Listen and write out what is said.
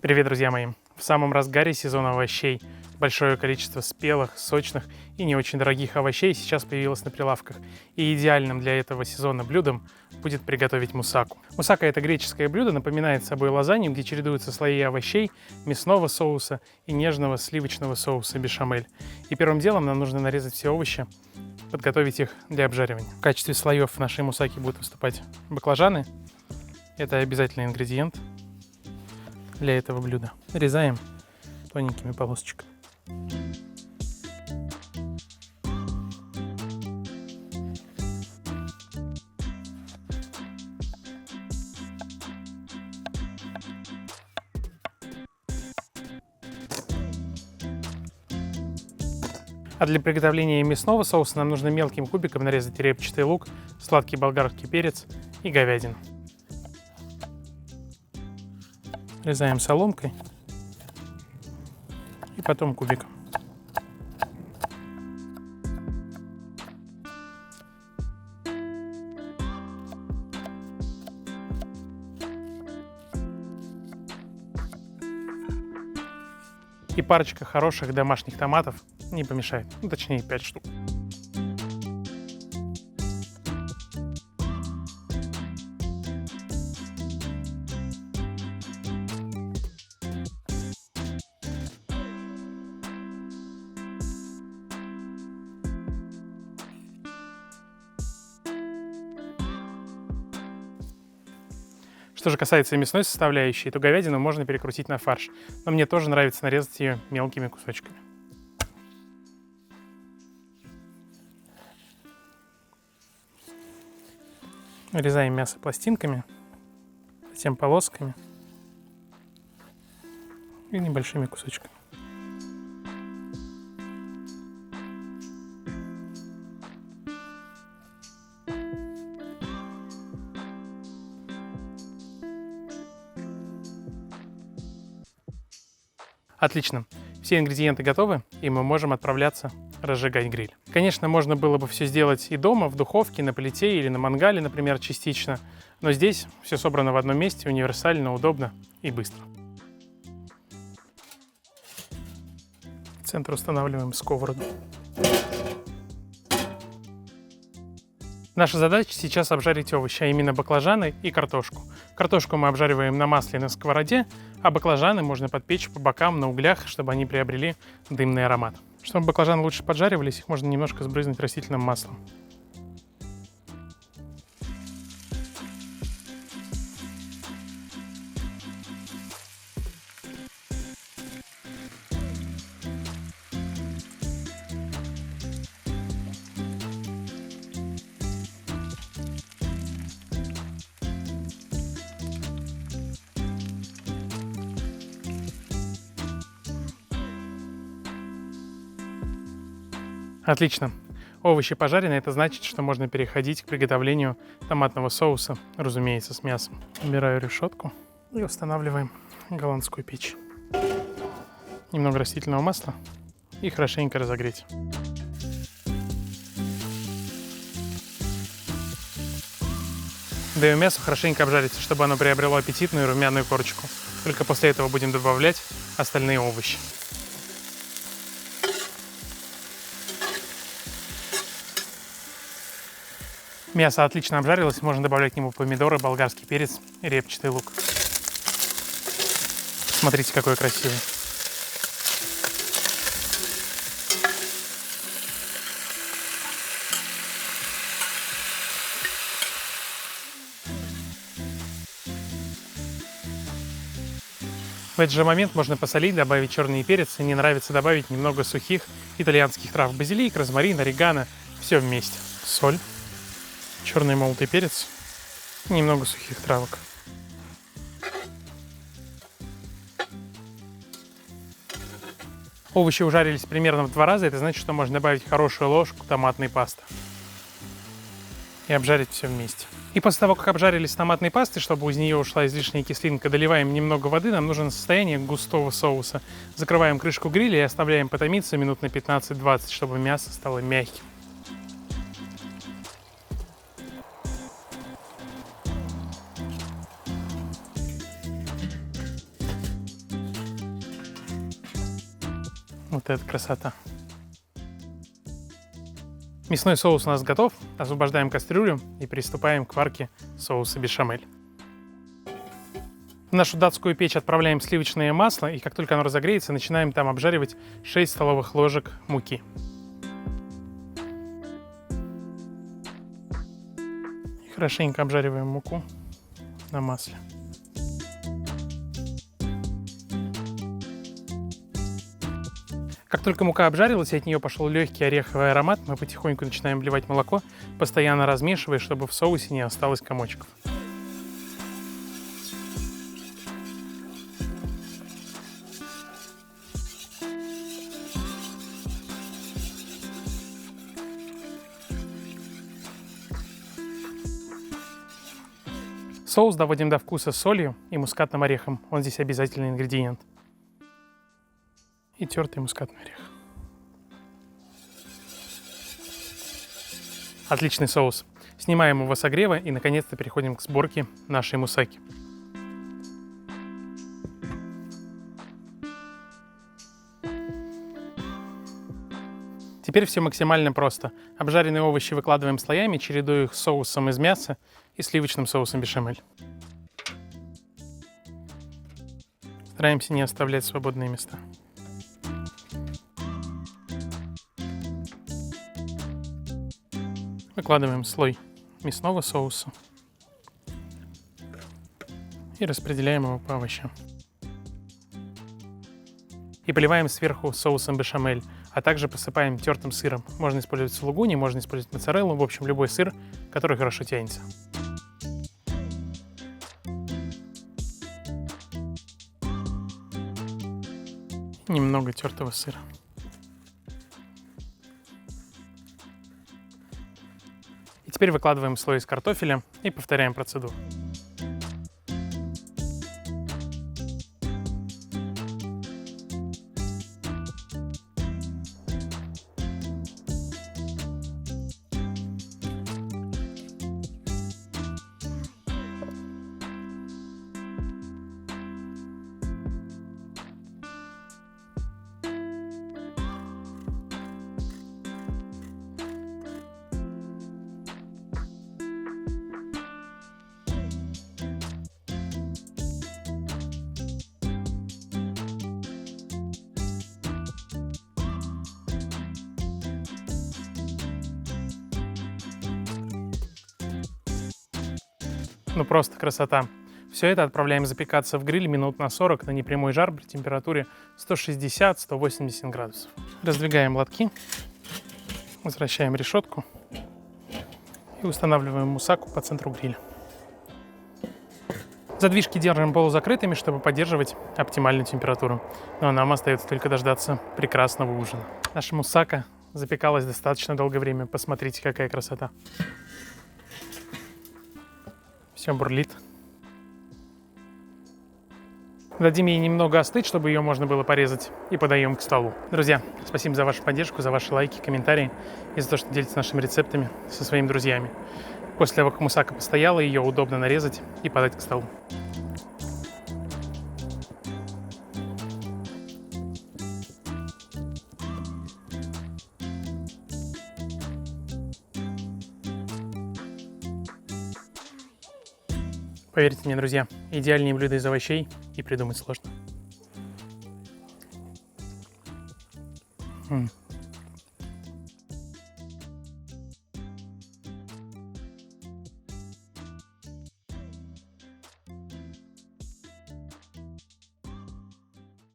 Привет, друзья мои! В самом разгаре сезона овощей большое количество спелых, сочных и не очень дорогих овощей сейчас появилось на прилавках. И идеальным для этого сезона блюдом будет приготовить мусаку. Мусака – это греческое блюдо, напоминает собой лазанью, где чередуются слои овощей, мясного соуса и нежного сливочного соуса бешамель. И первым делом нам нужно нарезать все овощи, подготовить их для обжаривания. В качестве слоев в нашей мусаке будут выступать баклажаны. Это обязательный ингредиент для этого блюда. Нарезаем тоненькими полосочками. А для приготовления мясного соуса нам нужно мелким кубиком нарезать репчатый лук, сладкий болгарский перец и говядину. Нарезаем соломкой и потом кубиком. И парочка хороших домашних томатов не помешает, точнее 5 штук. Что же касается мясной составляющей, то говядину можно перекрутить на фарш, но мне тоже нравится нарезать ее мелкими кусочками. Нарезаем мясо пластинками, затем полосками и небольшими кусочками. Отлично, все ингредиенты готовы, и мы можем отправляться разжигать гриль. Конечно, можно было бы все сделать и дома, в духовке, на плите или на мангале, например, частично, но здесь все собрано в одном месте, универсально, удобно и быстро. В центр устанавливаем сковороду. Наша задача сейчас обжарить овощи, а именно баклажаны и картошку. Картошку мы обжариваем на масле на сковороде, а баклажаны можно подпечь по бокам на углях, чтобы они приобрели дымный аромат. Чтобы баклажаны лучше поджаривались, их можно немножко сбрызнуть растительным маслом. Отлично. Овощи пожарены, это значит, что можно переходить к приготовлению томатного соуса, разумеется, с мясом. Убираю решетку и устанавливаем голландскую печь. Немного растительного масла и хорошенько разогреть. Даем мясу хорошенько обжариться, чтобы оно приобрело аппетитную румяную корочку. Только после этого будем добавлять остальные овощи. Мясо отлично обжарилось, можно добавлять к нему помидоры, болгарский перец и репчатый лук. Смотрите, какой красивый. В этот же момент можно посолить, добавить черный перец, и не нравится добавить немного сухих итальянских трав: базилик, розмарин, орегано, все вместе. Соль, черный молотый перец, немного сухих травок. Овощи ужарились примерно в 2 раза, это значит, что можно добавить хорошую ложку томатной пасты и обжарить все вместе. И после того, как обжарились томатной пастой, чтобы из нее ушла излишняя кислинка, доливаем немного воды, нам нужно состояние густого соуса. Закрываем крышку гриля и оставляем потомиться минут на 15-20, чтобы мясо стало мягким. Вот это красота. Мясной соус у нас готов. Освобождаем кастрюлю и приступаем к варке соуса бешамель. В нашу датскую печь отправляем сливочное масло, и как только оно разогреется, начинаем там обжаривать 6 столовых ложек муки. И хорошенько обжариваем муку на масле. Как только мука обжарилась и от нее пошел легкий ореховый аромат, мы потихоньку начинаем вливать молоко, постоянно размешивая, чтобы в соусе не осталось комочков. Соус доводим до вкуса с солью и мускатным орехом. Он здесь обязательный ингредиент. И тертый мускатный орех. Отличный соус. Снимаем его с огрева и наконец-то переходим к сборке нашей мусаки. Теперь все максимально просто. Обжаренные овощи выкладываем слоями, чередуя их с соусом из мяса и сливочным соусом бешамель. Стараемся не оставлять свободные места. Выкладываем слой мясного соуса и распределяем его по овощам. И поливаем сверху соусом бешамель, а также посыпаем тертым сыром. Можно использовать сулугуни, можно использовать моцареллу, в общем, любой сыр, который хорошо тянется. Немного тертого сыра. И теперь выкладываем слой из картофеля и повторяем процедуру. Ну просто красота. Все это отправляем запекаться в гриль минут на 40 на непрямой жар при температуре 160-180 градусов. Раздвигаем лотки, возвращаем решетку и устанавливаем мусаку по центру гриля. Задвижки держим полузакрытыми, чтобы поддерживать оптимальную температуру. Ну а нам остается только дождаться прекрасного ужина. Наша мусака запекалась достаточно долгое время. Посмотрите, какая красота. Все бурлит. Дадим ей немного остыть, чтобы ее можно было порезать, и подаем к столу. Друзья, спасибо за вашу поддержку, за ваши лайки, комментарии и за то, что делитесь нашими рецептами со своими друзьями. После того, как мусака постояла, ее удобно нарезать и подать к столу. Поверьте мне, друзья, идеальные блюда из овощей и придумать сложно.